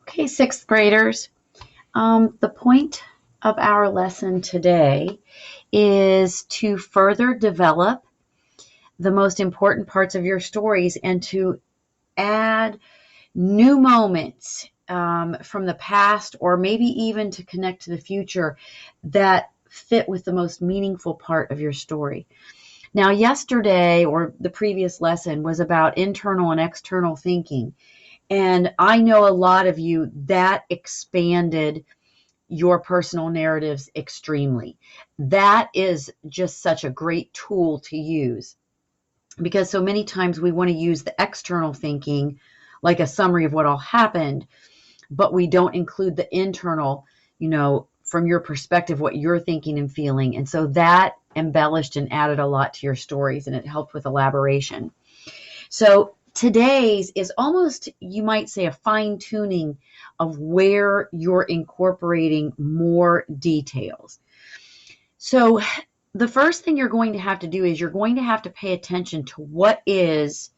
Okay, sixth graders. The point of our lesson today is to further develop the most important parts of your stories and to add new moments from the past, or maybe even to connect to the future that fit with the most meaningful part of your story. Now, yesterday or the previous lesson was about internal and external thinking. And I know a lot of you that expanded your personal narratives extremely. That is just such a great tool to use because so many times we want to use the external thinking like a summary of what all happened, but we don't include the internal, from your perspective, what you're thinking and feeling. And so that embellished and added a lot to your stories, and it helped with elaboration. So today's is almost, you might say, a fine tuning of where you're incorporating more details. So the first thing you're going to have to do is you're going to have to pay attention to what is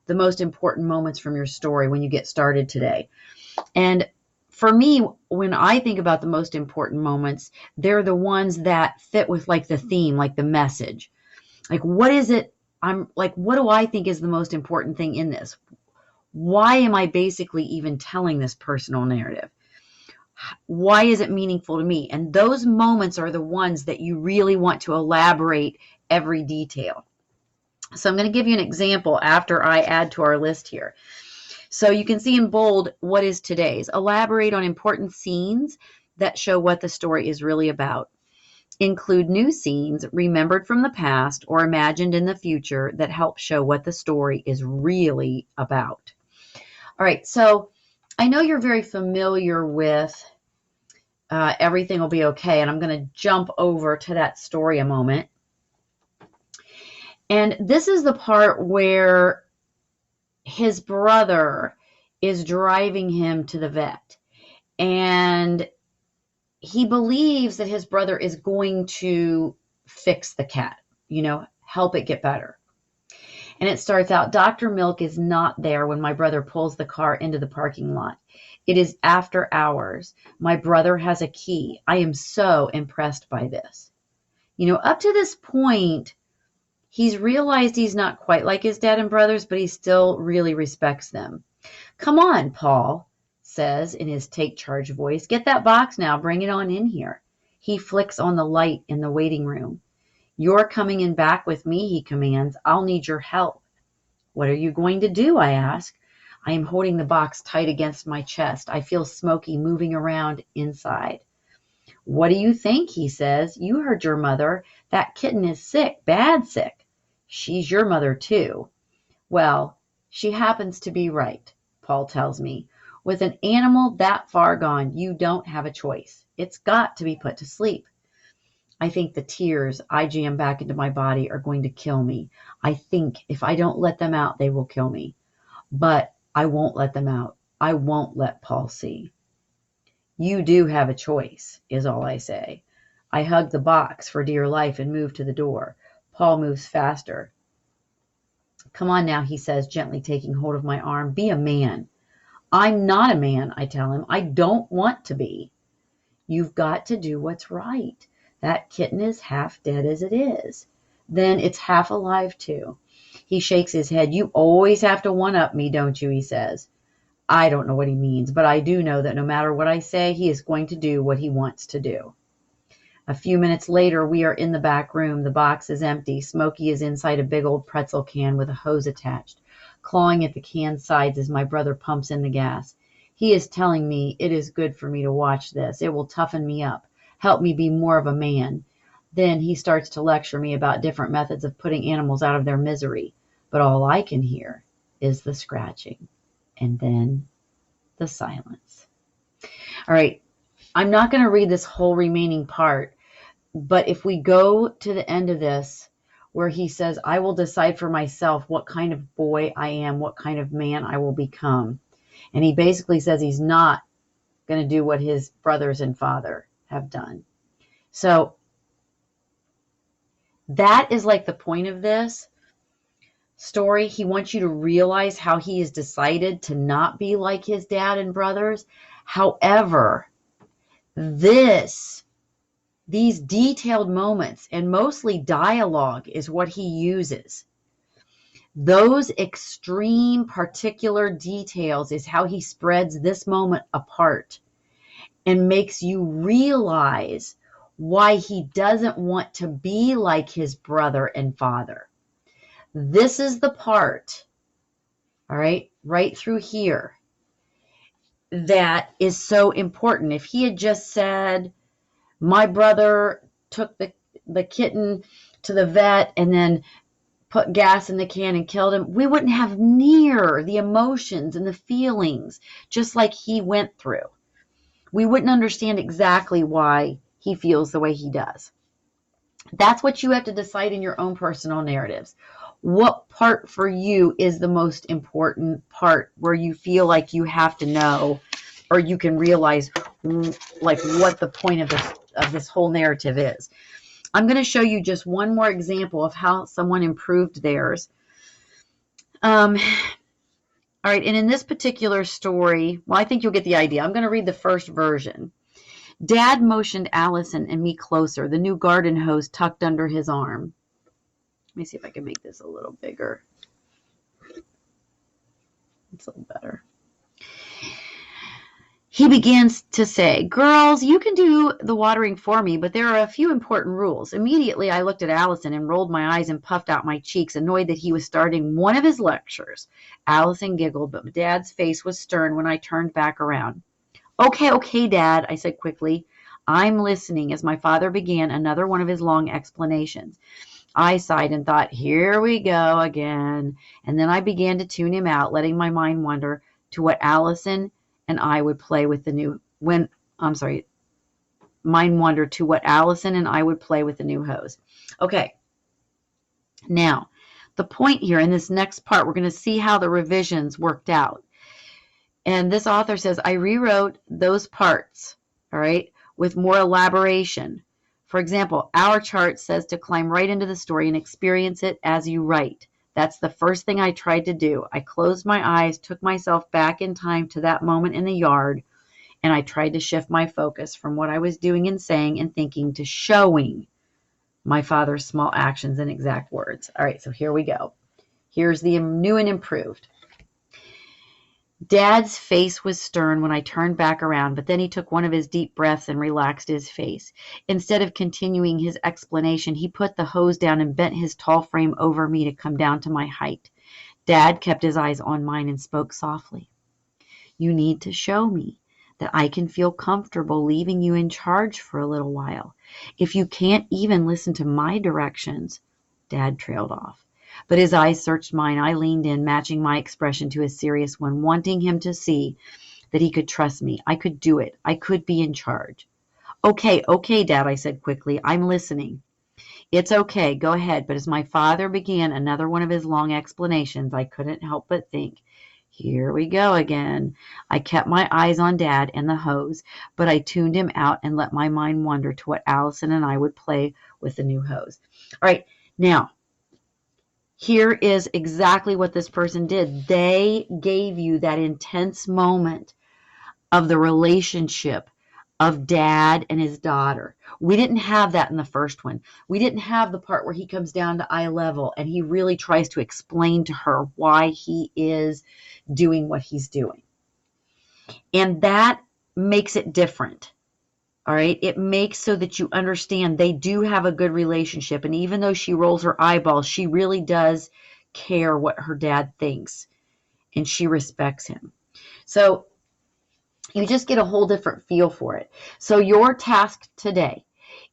the most important moments from your story when you get started today. And for me, when I think about the most important moments, they're the ones that fit with like the theme, like the message. Like, what is it? What do I think is the most important thing in this? Why am I basically even telling this personal narrative? Why is it meaningful to me? And those moments are the ones that you really want to elaborate every detail. So I'm going to give you an example after I add to our list here. So you can see in bold what is today's. Elaborate on important scenes that show what the story is really about. Include new scenes remembered from the past or imagined in the future that help show what the story is really about. All right, so I know you're very familiar with Everything Will Be Okay, and I'm going to jump over to that story a moment. And this is the part where his brother is driving him to the vet, and he believes that his brother is going to fix the cat, help it get better. And it starts out, Dr. Milk is not there when my brother pulls the car into the parking lot. It is after hours. My brother has a key. I am so impressed by this. Up to this point, he's realized he's not quite like his dad and brothers, but he still really respects them. Come on, Paul says in his take charge voice. Get that box now. Bring it on in here. He flicks on the light in the waiting room. You're coming in back with me, he commands. I'll need your help. What are you going to do? I ask. I am holding the box tight against my chest. I feel Smokey moving around inside. What do you think? He says. You heard your mother. That kitten is sick, bad sick. She's your mother too. Well, she happens to be right, Paul tells me. With an animal that far gone, you don't have a choice. It's got to be put to sleep. I think the tears I jam back into my body are going to kill me. I think if I don't let them out, they will kill me. But I won't let them out. I won't let Paul see. You do have a choice, is all I say. I hug the box for dear life and move to the door. Paul moves faster. Come on now, he says, gently taking hold of my arm. Be a man. I'm not a man, I tell him. I don't want to be. You've got to do what's right. That kitten is half dead as it is. Then it's half alive too. He shakes his head. You always have to one-up me, don't you? He says. I don't know what he means, but I do know that no matter what I say, he is going to do what he wants to do. A few minutes later, we are in the back room. The box is empty. Smokey is inside a big old pretzel can with a hose attached, clawing at the can's sides as my brother pumps in the gas. He is telling me it is good for me to watch this. It will toughen me up, help me be more of a man. Then he starts to lecture me about different methods of putting animals out of their misery. But all I can hear is the scratching and then the silence. All right, I'm not going to read this whole remaining part, but if we go to the end of this, where he says, I will decide for myself what kind of boy I am, what kind of man I will become. And he basically says he's not going to do what his brothers and father have done. So that is like the point of this. story, he wants you to realize how he has decided to not be like his dad and brothers. However, these detailed moments and mostly dialogue is what he uses. Those extreme particular details is how he spreads this moment apart and makes you realize why he doesn't want to be like his brother and father. This is the part, all right through here, that is so important. If he had just said, my brother took the kitten to the vet and then put gas in the can and killed him, we wouldn't have near the emotions and the feelings just like he went through. We wouldn't understand exactly why he feels the way he does. That's what you have to decide in your own personal narratives. What part for you is the most important part where you feel like you have to know, or you can realize like what the point of this whole narrative is. I'm going to show you just one more example of how someone improved theirs. All right, and in this particular story, well, I think you'll get the idea. I'm going to read the first version. Dad motioned Allison and me closer, the new garden hose tucked under his arm. Let me see if I can make this a little bigger. It's a little better. He begins to say, girls, you can do the watering for me, but there are a few important rules. Immediately, I looked at Allison and rolled my eyes and puffed out my cheeks, annoyed that he was starting one of his lectures. Allison giggled, but Dad's face was stern when I turned back around. Okay, Dad, I said quickly. I'm listening as my father began another one of his long explanations. I sighed and thought, here we go again. And then I began to tune him out, letting my mind wander to what Allison and I would play with the new hose. Okay. Now, the point here in this next part, we're going to see how the revisions worked out. And this author says, I rewrote those parts, all right, with more elaboration. For example, our chart says to climb right into the story and experience it as you write. That's the first thing I tried to do. I closed my eyes, took myself back in time to that moment in the yard, and I tried to shift my focus from what I was doing and saying and thinking to showing my father's small actions and exact words. All right, so here we go. Here's the new and improved. Dad's face was stern when I turned back around, but then he took one of his deep breaths and relaxed his face. Instead of continuing his explanation, he put the hose down and bent his tall frame over me to come down to my height. Dad kept his eyes on mine and spoke softly. You need to show me that I can feel comfortable leaving you in charge for a little while. If you can't even listen to my directions, Dad trailed off. But his eyes searched mine. I leaned in, matching my expression to his serious one, wanting him to see that he could trust me. I could do it. I could be in charge. Okay, Dad, I said quickly. I'm listening. It's okay. Go ahead. But as my father began another one of his long explanations, I couldn't help but think, here we go again. I kept my eyes on Dad and the hose, but I tuned him out and let my mind wander to what Allison and I would play with the new hose. All right, now, here is exactly what this person did. They gave you that intense moment of the relationship of Dad and his daughter. We didn't have that in the first one. We didn't have the part where he comes down to eye level and he really tries to explain to her why he is doing what he's doing. And that makes it different. All right. It makes so that you understand they do have a good relationship. And even though she rolls her eyeballs, she really does care what her dad thinks and she respects him. So you just get a whole different feel for it. So your task today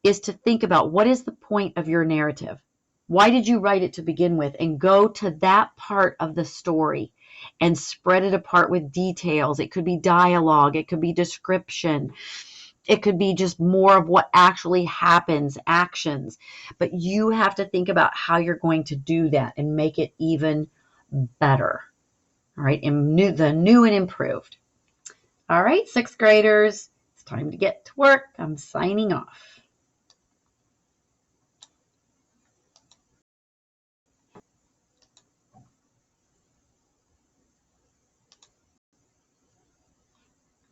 is to think about what is the point of your narrative? Why did you write it to begin with? And go to that part of the story and spread it apart with details. It could be dialogue. It could be description. It could be just more of what actually happens, actions. But you have to think about how you're going to do that and make it even better. All right, and the new and improved. All right, sixth graders, it's time to get to work. I'm signing off.